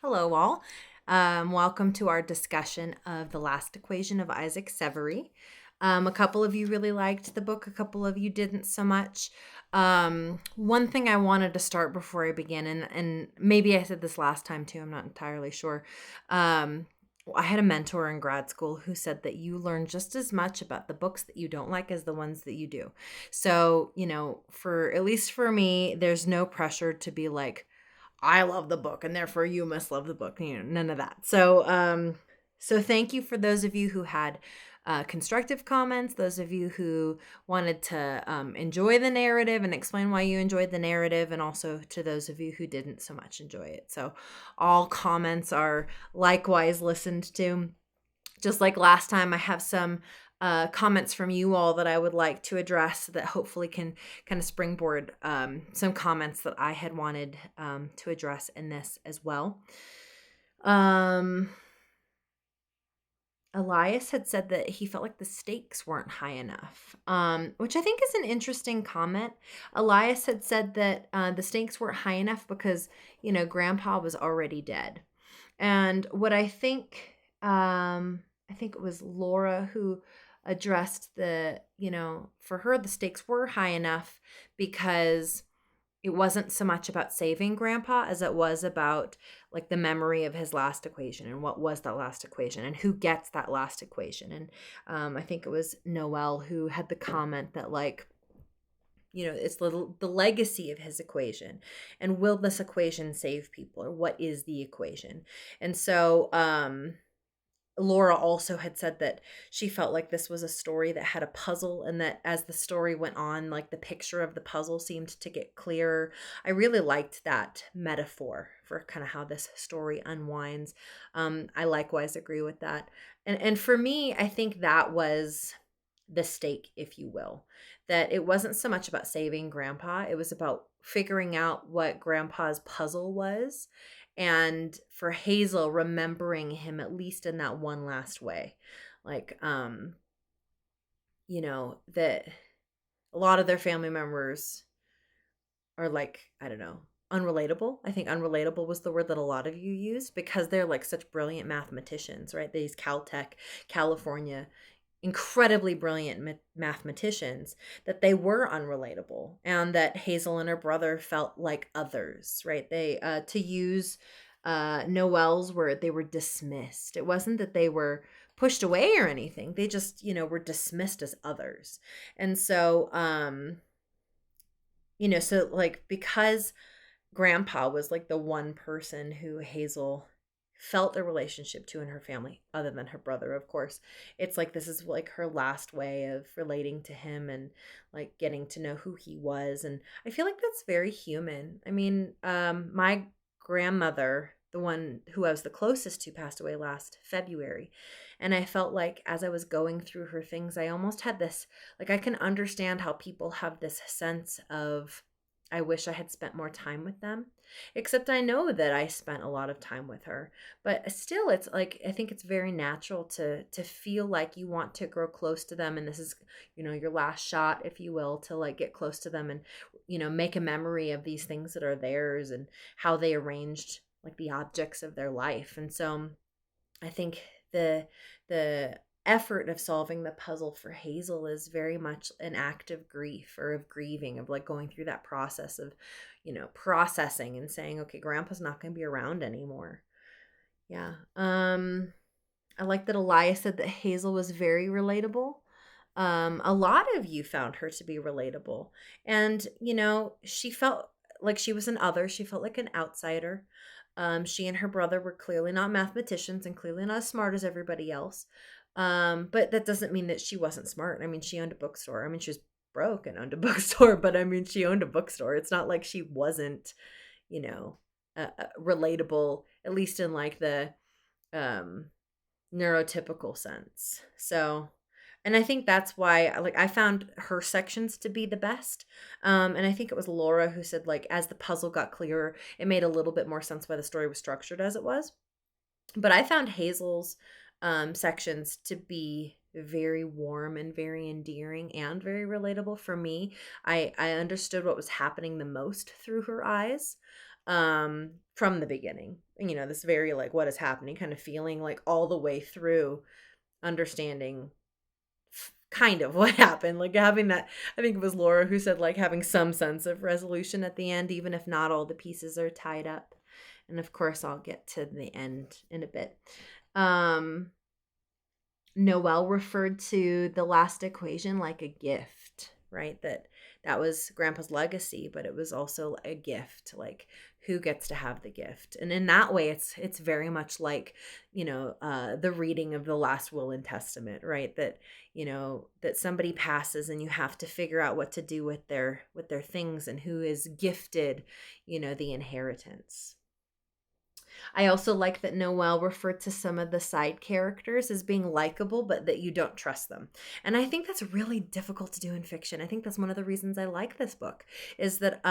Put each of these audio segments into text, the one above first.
Hello, all. Welcome to our discussion of The Last Equation of Isaac Severy. A couple of you really liked the book, a couple of you didn't so much. One thing I wanted to start before I begin, and maybe I said this last time too, I'm not entirely sure. I had a mentor in grad school who said that you learn just as much about the books that you don't like as the ones that you do. So, for at least for me, there's no pressure to be like, I love the book and therefore you must love the book. None of that. So thank you for those of you who had constructive comments, those of you who wanted to enjoy the narrative and explain why you enjoyed the narrative, and also to those of you who didn't so much enjoy it. So all comments are likewise listened to. Just like last time, I have some comments from you all that I would like to address that hopefully can kind of springboard some comments that I had wanted to address in this as well. Elias had said that he felt like the stakes weren't high enough, which I think is an interesting comment. Elias had said that the stakes weren't high enough because, Grandpa was already dead. And what I think it was Laura who addressed for her, the stakes were high enough because it wasn't so much about saving Grandpa as it was about like the memory of his last equation and what was that last equation and who gets that last equation. And I think it was Noelle who had the comment that it's the legacy of his equation, and will this equation save people, or what is the equation? And so Laura also had said that she felt like this was a story that had a puzzle, and that as the story went on, like the picture of the puzzle seemed to get clearer. I really liked that metaphor for kind of how this story unwinds. I likewise agree with that. And for me, I think that was the stake, if you will, that it wasn't so much about saving Grandpa, it was about figuring out what Grandpa's puzzle was, and for Hazel, remembering him at least in that one last way. Like, that a lot of their family members are like, I don't know, unrelatable. I think unrelatable was the word that a lot of you used, because they're like such brilliant mathematicians, right? These Caltech, California, incredibly brilliant mathematicians, that they were unrelatable, and that Hazel and her brother felt like others, right? They to use Noelle's word, they were dismissed. It wasn't that they were pushed away or anything. They just, were dismissed as others. And so so like, because Grandpa was like the one person who Hazel felt a relationship to in her family, other than her brother, of course. It's like this is like her last way of relating to him and like getting to know who he was. And I feel like that's very human. I mean, my grandmother, the one who I was the closest to, passed away last February. And I felt like as I was going through her things, I almost had this, like, I can understand how people have this sense of, I wish I had spent more time with them. Except I know that I spent a lot of time with her. But still, it's like, I think it's very natural to feel like you want to grow close to them, and this is, your last shot, if you will, to like get close to them and make a memory of these things that are theirs and how they arranged like the objects of their life. And so I think the effort of solving the puzzle for Hazel is very much an act of grief, or of grieving, of like going through that process of, processing and saying, okay, Grandpa's not going to be around anymore. Yeah. I like that Elias said that Hazel was very relatable. A lot of you found her to be relatable. And, she felt like she was an other. She felt like an outsider. She and her brother were clearly not mathematicians and clearly not as smart as everybody else. But that doesn't mean that she wasn't smart. I mean, she owned a bookstore. I mean, she was broke and owned a bookstore, but I mean, she owned a bookstore. It's not like she wasn't, you know, relatable, at least in like the um, neurotypical sense. So, and I think that's why, like, I found her sections to be the best. And I think it was Laura who said, like, as the puzzle got clearer, it made a little bit more sense why the story was structured as it was. But I found Hazel's sections to be very warm and very endearing and very relatable for me. I understood what was happening the most through her eyes. from the beginning. And, this very like what is happening kind of feeling like all the way through understanding kind of what happened, like having that. I think it was Laura who said like having some sense of resolution at the end, even if not all the pieces are tied up. And of course I'll get to the end in a bit. Noelle referred to the last equation like a gift, right? That was Grandpa's legacy, but it was also a gift, like who gets to have the gift. And in that way, it's very much like, the reading of the last will and testament, right? That somebody passes and you have to figure out what to do with their things and who is gifted, the inheritance. I also like that Noelle referred to some of the side characters as being likable, but that you don't trust them. And I think that's really difficult to do in fiction. I think that's one of the reasons I like this book, is that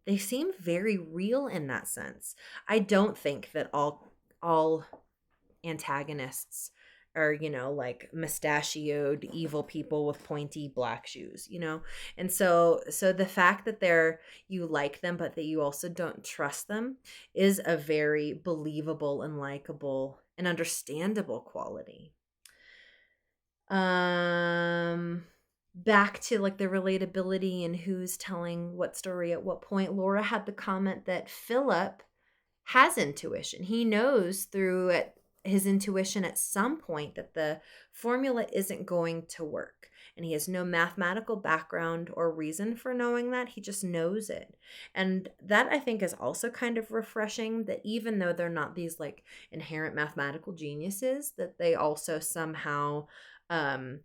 they seem very real in that sense. I don't think that all antagonists are, like mustachioed evil people with pointy black shoes, and so the fact that you like them but that you also don't trust them is a very believable and likable and understandable quality. Back to like the relatability and who's telling what story at what point, Laura had the comment that Philip has intuition. He knows through his intuition at some point that the formula isn't going to work. And he has no mathematical background or reason for knowing that. He just knows it. And that I think is also kind of refreshing, that even though they're not these like inherent mathematical geniuses, that they also somehow, they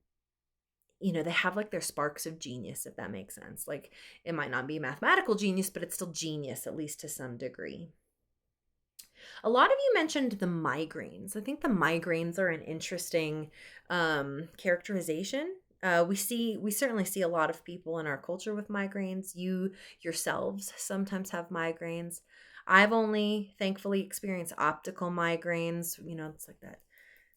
have like their sparks of genius, if that makes sense. Like it might not be mathematical genius, but it's still genius, at least to some degree. A lot of you mentioned the migraines. I think the migraines are an interesting characterization. We certainly see a lot of people in our culture with migraines. You yourselves sometimes have migraines. I've only thankfully experienced optical migraines. It's like that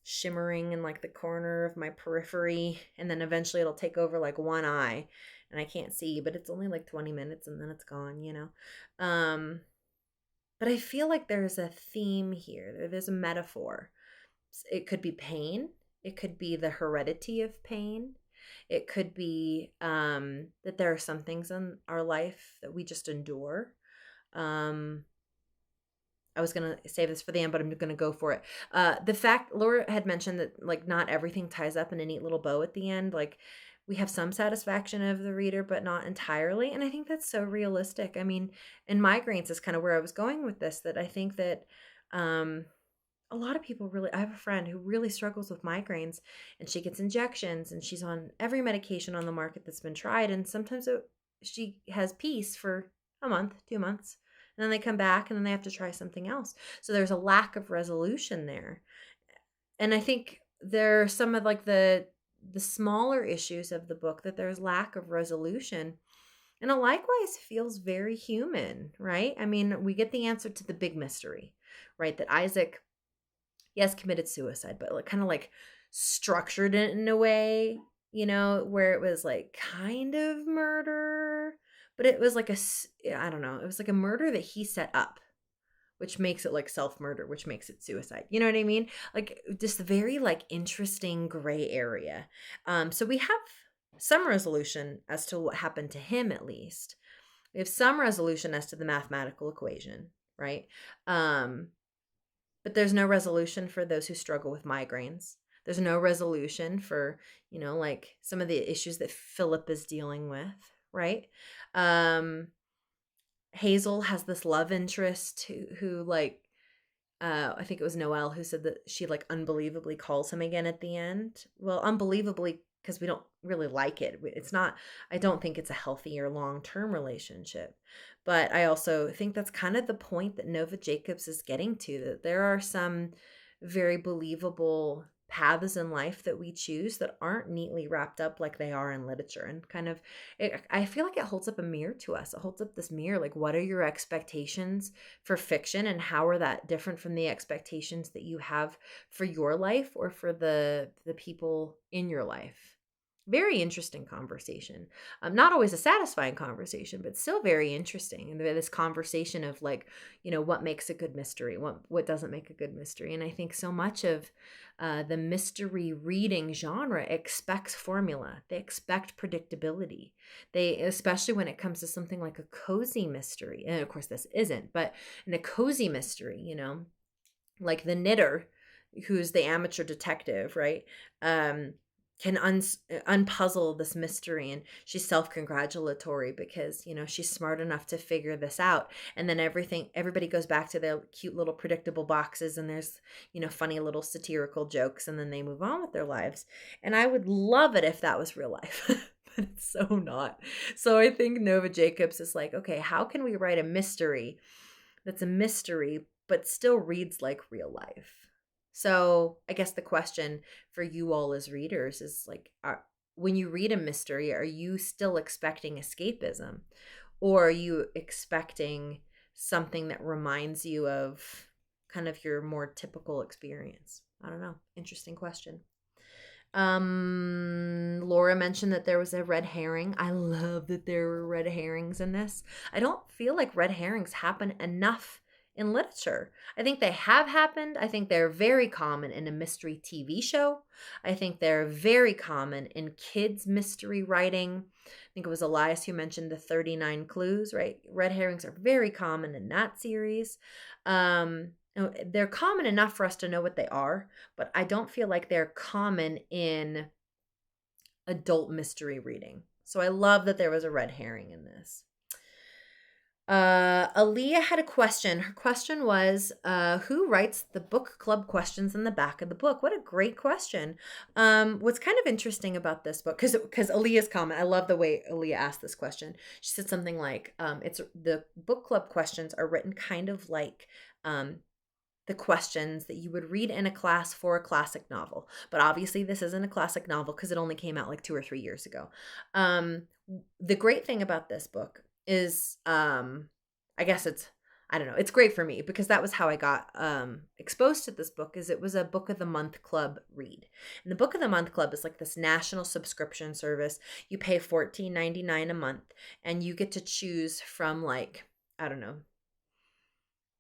shimmering in like the corner of my periphery, and then eventually it'll take over like one eye and I can't see, but it's only like 20 minutes and then it's gone. But I feel like there's a theme here. There's a metaphor. It could be pain. It could be the heredity of pain. It could be that there are some things in our life that we just endure. I was going to save this for the end, but I'm going to go for it. The fact Laura had mentioned that like not everything ties up in a neat little bow at the end. Like we have some satisfaction of the reader, but not entirely. And I think that's so realistic. I mean, and migraines is kind of where I was going with this, that I think that a lot of people I have a friend who really struggles with migraines, and she gets injections and she's on every medication on the market that's been tried. And sometimes she has peace for a month, 2 months, and then they come back and then they have to try something else. So there's a lack of resolution there. And I think there are some of like the smaller issues of the book that there's lack of resolution. And it likewise feels very human, right? I mean, we get the answer to the big mystery, right? That Isaac, yes, committed suicide, but like kind of like structured it in a way, where it was like kind of murder, but it was like I don't know, it was like a murder that he set up, which makes it like self-murder, which makes it suicide. You know what I mean? Like just very like interesting gray area. So we have some resolution as to what happened to him, at least. We have some resolution as to the mathematical equation, right? But there's no resolution for those who struggle with migraines. There's no resolution for, like some of the issues that Philip is dealing with, right? Hazel has this love interest who like, I think it was Noelle who said that she like unbelievably calls him again at the end. Well, unbelievably, because we don't really like it. I don't think it's a healthy or long-term relationship. But I also think that's kind of the point that Nova Jacobs is getting to, that there are some very believable paths in life that we choose that aren't neatly wrapped up like they are in literature. And kind of, I feel like it holds up a mirror to us. It holds up this mirror, like what are your expectations for fiction, and how are that different from the expectations that you have for your life or for the people in your life? Very interesting conversation. Not always a satisfying conversation, but still very interesting. And this conversation of like, what makes a good mystery, what doesn't make a good mystery. And I think so much of the mystery reading genre expects formula. They expect predictability. They, especially when it comes to something like a cozy mystery, and of course this isn't, but in a cozy mystery, like the knitter, who's the amateur detective, right? Can unpuzzle this mystery, and she's self-congratulatory because she's smart enough to figure this out, and then everybody goes back to their cute little predictable boxes, and there's funny little satirical jokes, and then they move on with their lives. And I would love it if that was real life. But it's so not. So I think Nova Jacobs is like, okay, how can we write a mystery that's a mystery but still reads like real life? So I guess the question for you all as readers is like, when you read a mystery, are you still expecting escapism, or are you expecting something that reminds you of kind of your more typical experience? I don't know. Interesting question. Laura mentioned that there was a red herring. I love that there were red herrings in this. I don't feel like red herrings happen enough in literature. I think they have happened. I think they're very common in a mystery TV show. I think they're very common in kids' mystery writing. I think it was Elias who mentioned the 39 clues, right? Red herrings are very common in that series. They're common enough for us to know what they are, but I don't feel like they're common in adult mystery reading. So I love that there was a red herring in this. Aaliyah had a question. Her question was, who writes the book club questions in the back of the book? What a great question. What's kind of interesting about this book, because Aaliyah's comment, I love the way Aaliyah asked this question. She said something like, it's the book club questions are written kind of like the questions that you would read in a class for a classic novel. But obviously this isn't a classic novel because it only came out like 2 or 3 years ago. The great thing about this book is, I guess I don't know, it's great for me because that was how I got exposed to this book. Is it was a Book of the Month Club read. And the Book of the Month Club is like this national subscription service. You pay $14.99 a month, and you get to choose from like, I don't know,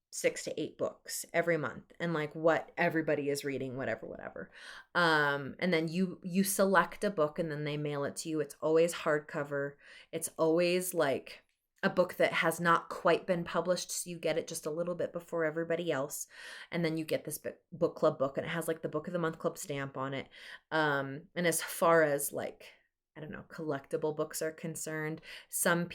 6 to 8 books every month, and like what everybody is reading, whatever. And then you select a book, and then they mail it to you. It's always hardcover. It's always like a book that has not quite been published, so you get it just a little bit before everybody else. And then you get this book club book, and it has like the Book of the Month Club stamp on it. And as far as like, I don't know, collectible books are concerned, some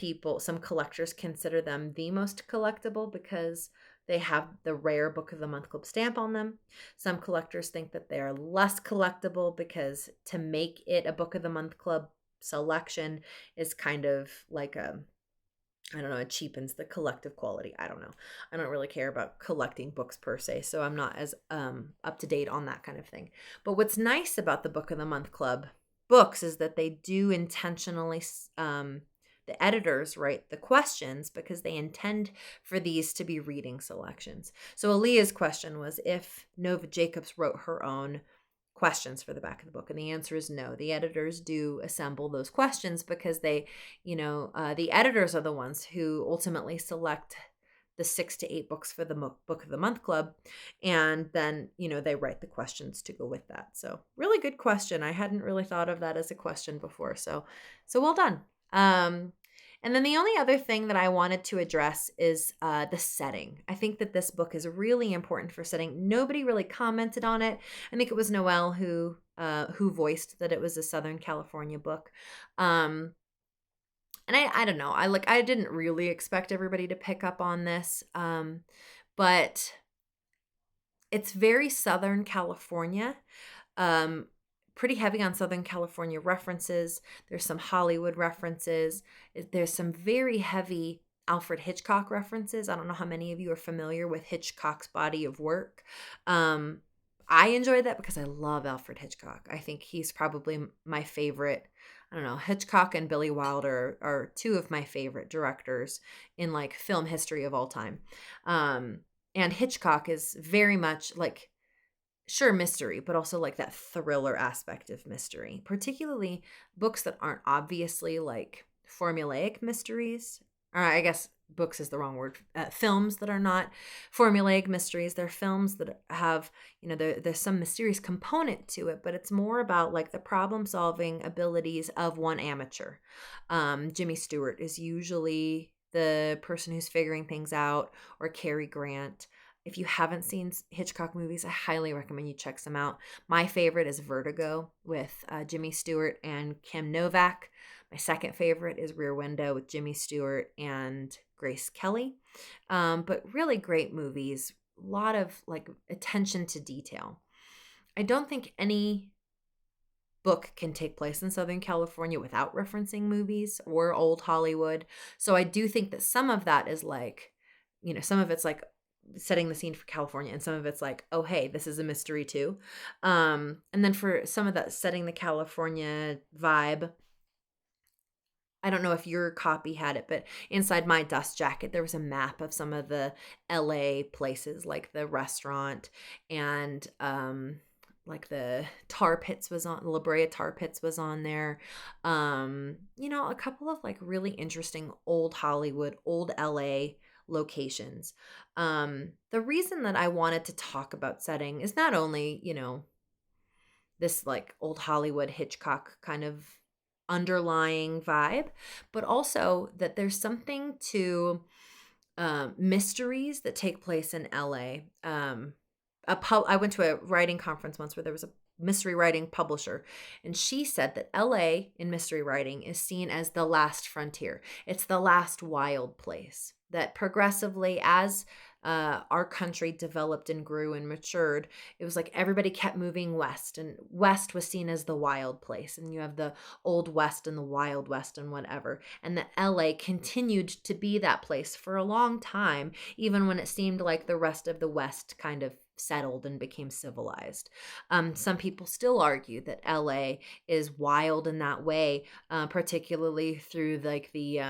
collectors consider them the most collectible because they have the rare Book of the Month Club stamp on them. Some collectors think that they are less collectible because to make it a Book of the Month Club selection is kind of like I don't know, it cheapens the collective quality. I don't know. I don't really care about collecting books per se, so I'm not as up to date on that kind of thing. But what's nice about the Book of the Month Club books is that they do intentionally, the editors write the questions because they intend for these to be reading selections. So Aaliyah's question was if Nova Jacobs wrote her own questions for the back of the book, and the answer is no. The editors do assemble those questions because they, the editors are the ones who ultimately select the 6 to 8 books for the Book of the Month Club, and then they write the questions to go with that. So really good question. I hadn't really thought of that as a question before, so well done. And then the only other thing that I wanted to address is the setting. I think that this book is really important for setting. Nobody really commented on it. I think it was Noelle who voiced that it was a Southern California book. And I don't know. I didn't really expect everybody to pick up on this, but it's very Southern California. Pretty heavy on Southern California references. There's some Hollywood references. There's some very heavy Alfred Hitchcock references. I don't know how many of you are familiar with Hitchcock's body of work. I enjoy that because I love Alfred Hitchcock. I think he's probably my favorite. I don't know, Hitchcock and Billy Wilder are two of my favorite directors in like film history of all time. And Hitchcock is very much like sure, mystery, but also like that thriller aspect of mystery, particularly books that aren't obviously like formulaic mysteries. Or I guess books is the wrong word. Films that are not formulaic mysteries. They're films that have, there's some mysterious component to it, but it's more about like the problem solving abilities of one amateur. Jimmy Stewart is usually the person who's figuring things out, or Cary Grant. If you haven't seen Hitchcock movies, I highly recommend you check some out. My favorite is Vertigo with Jimmy Stewart and Kim Novak. My second favorite is Rear Window with Jimmy Stewart and Grace Kelly. But really great movies. A lot of like attention to detail. I don't think any book can take place in Southern California without referencing movies or old Hollywood. So I do think that some of that is like, some of it's like setting the scene for California, and some of it's like, oh hey, this is a mystery too. And then for some of that setting the California vibe, I don't know if your copy had it, but inside my dust jacket there was a map of some of the LA places, like the restaurant, and like the tar pits was on, La Brea tar pits was on there. A couple of like really interesting old Hollywood, old LA locations. The reason that I wanted to talk about setting is not only, this like old Hollywood Hitchcock kind of underlying vibe, but also that there's something to mysteries that take place in LA. I went to a writing conference once where there was a mystery writing publisher, and she said that LA in mystery writing is seen as the last frontier. It's the last wild place. That progressively, as our country developed and grew and matured, it was like everybody kept moving west, and west was seen as the wild place. And you have the old west and the wild west and whatever. And that LA continued to be that place for a long time, even when it seemed like the rest of the west kind of settled and became civilized. Some people still argue that LA is wild in that way, particularly through like the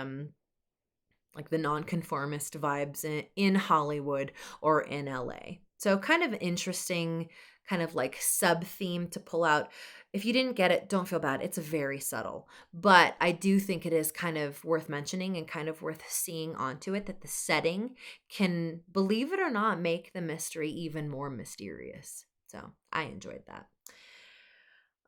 nonconformist vibes in Hollywood or in LA. So kind of interesting, kind of like sub theme to pull out. If you didn't get it, don't feel bad. It's very subtle, but I do think it is kind of worth mentioning and kind of worth seeing onto it, that the setting can, believe it or not, make the mystery even more mysterious. So I enjoyed that.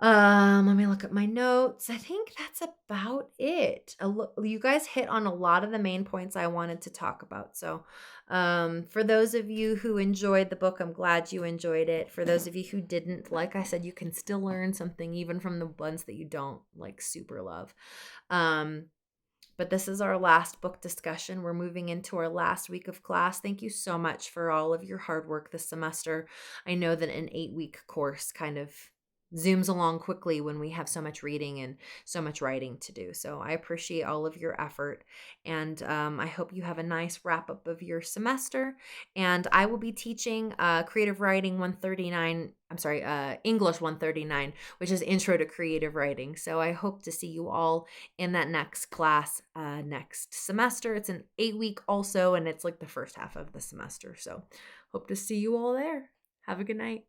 Let me look at my notes. I think that's about it. You guys hit on a lot of the main points I wanted to talk about. So, for those of you who enjoyed the book, I'm glad you enjoyed it. For those of you who didn't, like I said, you can still learn something even from the ones that you don't like super love. But this is our last book discussion. We're moving into our last week of class. Thank you so much for all of your hard work this semester. I know that an 8-week course kind of zooms along quickly when we have so much reading and so much writing to do. So I appreciate all of your effort, and I hope you have a nice wrap up of your semester. And I will be teaching Creative Writing 139. I'm sorry, English 139, which is Intro to Creative Writing. So I hope to see you all in that next class next semester. It's an 8-week also, and it's like the first half of the semester. So hope to see you all there. Have a good night.